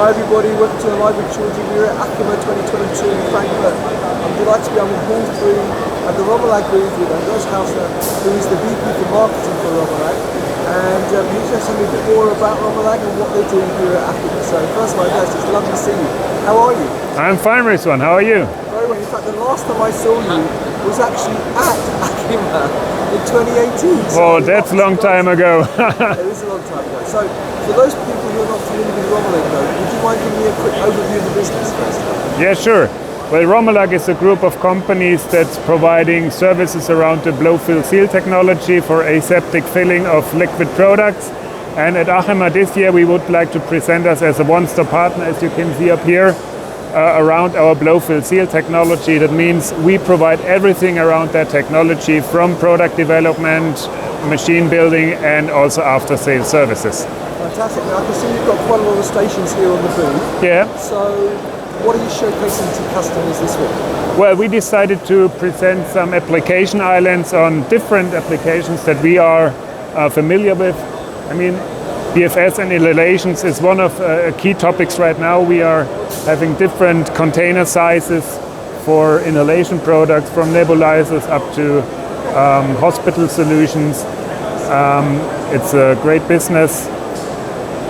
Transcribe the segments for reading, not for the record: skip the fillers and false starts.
Hi everybody, welcome to a live with Children. We're at Achema 2022 in Frankfurt. I'm delighted to be on Hall 3 at the Rommelag booth with Andreas, who is the VP for Marketing for Rommelag. And he's going to tell me a bit more about Rommelag and what they're doing here at Achema. So first of all, Andreas, it's lovely to see you. How are you? I'm fine, Rizwan. How are you? Very well. In fact, the last time I saw you was actually at Achema in 2018. So that's a long time ago. It is a long time ago. So for those people who are not familiar with Rommelag, though, would you mind giving me a quick overview of the business first? Yeah, sure. Well, Rommelag is a group of companies that's providing services around the blow-fill-seal technology for aseptic filling of liquid products. And at Achema this year, we would like to present us as a one-stop partner, as you can see up here, around our blow-fill-seal technology. That means we provide everything around that technology, from product development, machine building, and also after-sales services. Fantastic. Now I can see you've got quite a lot of stations here on the booth. Yeah. So what are you showcasing to customers this week? Well, we decided to present some application islands on different applications that we are familiar with. I mean, BFS and inhalations is one of key topics right now. We are having different container sizes for inhalation products, from nebulizers up to hospital solutions. It's a great business.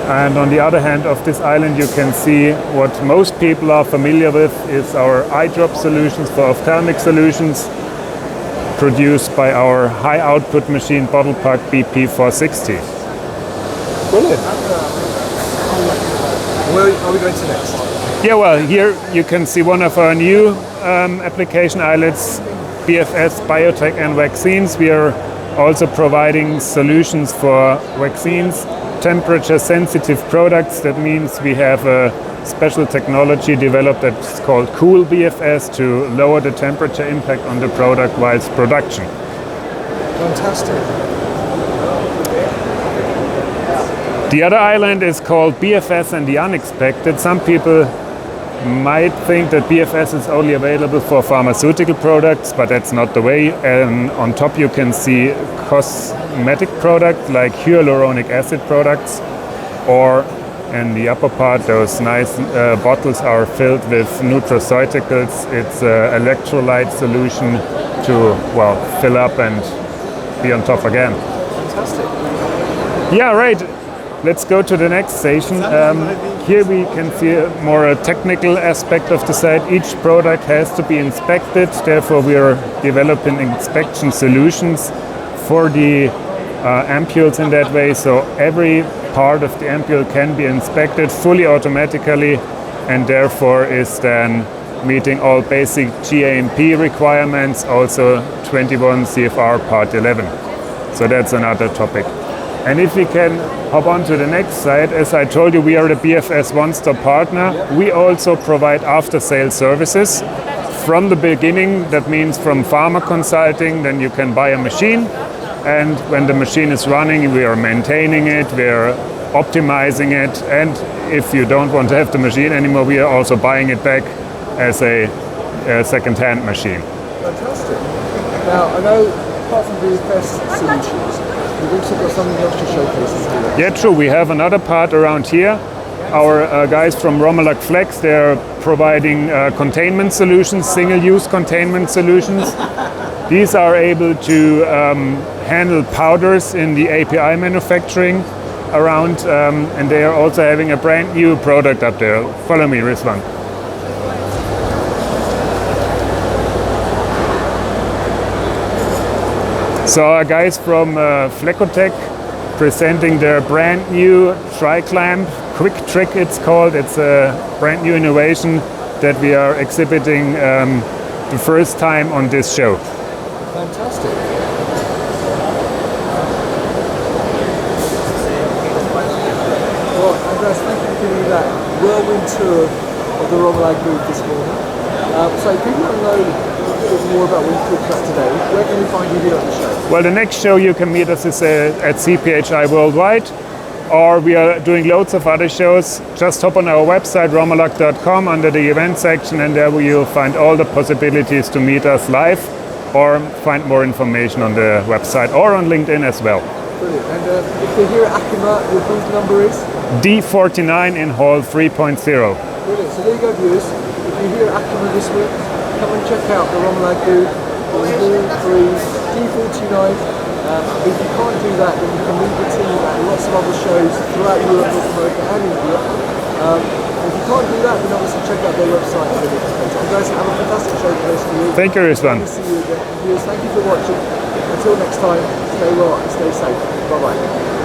And on the other hand of this island, you can see what most people are familiar with is our eye drop solutions for ophthalmic solutions, produced by our high output machine bottelpack BP460. Brilliant. Where are we going to next? Yeah, well, here you can see one of our new application islets, BFS, biotech and vaccines. We are also providing solutions for vaccines, temperature sensitive products. That means we have a special technology developed that's called Cool BFS to lower the temperature impact on the product whilst production. Fantastic. The other island is called BFS and the Unexpected. Some people might think that BFS is only available for pharmaceutical products, but that's not the way. And on top you can see cosmetic products like hyaluronic acid products, or in the upper part those nice bottles are filled with nutraceuticals. It's an electrolyte solution to, well, fill up and be on top again. Fantastic. Yeah, right. Let's go to the next station. Here we can see a technical aspect of the site. Each product has to be inspected. Therefore, we are developing inspection solutions for the ampules in that way. So every part of the ampule can be inspected fully automatically, and therefore is then meeting all basic GAMP requirements, also 21 CFR Part 11. So that's another topic. And if we can hop on to the next slide, as I told you, we are the BFS one-stop partner. We also provide after-sales services from the beginning. That means from pharma consulting, then you can buy a machine, and when the machine is running, we are maintaining it, we are optimizing it, and if you don't want to have the machine anymore, we are also buying it back as a second-hand machine. Fantastic. Now, I know apart from BFS solutions, you've also got something else to showcase here. Yeah, true. We have another part around here. Our guys from Rommelag Flex, they're providing containment solutions, single-use containment solutions. These are able to handle powders in the API manufacturing around, and they are also having a brand new product up there. Follow me, Rizwan. So our guys from Flecotech presenting their brand new TriClamp, Quick Trick it's called. It's a brand new innovation that we are exhibiting the first time on this show. Fantastic. Well, Andreas, thank you for giving me that whirlwind tour of the Rommelag booth this morning. So people don't know more about what you talked about today. Where can we find you here on the show? Well, the next show you can meet us is at CPHI Worldwide, or we are doing loads of other shows. Just hop on our website, rommelag.com, under the event section, and there you'll find all the possibilities to meet us live or find more information on the website or on LinkedIn as well. Brilliant. And if they're here at Achema, your booth number is? D49 in hall 3.0. Brilliant. So there you go, viewers. If you're here at Achema this week, come and check out the Rommelag booth on hall 3, D49. If you can't do that, then you can meet the team at lots of other shows throughout Europe, North America and India. If you can't do that, then obviously check out their website and their page. Andreas, have a fantastic show for the rest of you. Thank you, Rizwan. Nice to see you again. Viewers, thank you for watching. Until next time, stay well and stay safe. Bye-bye.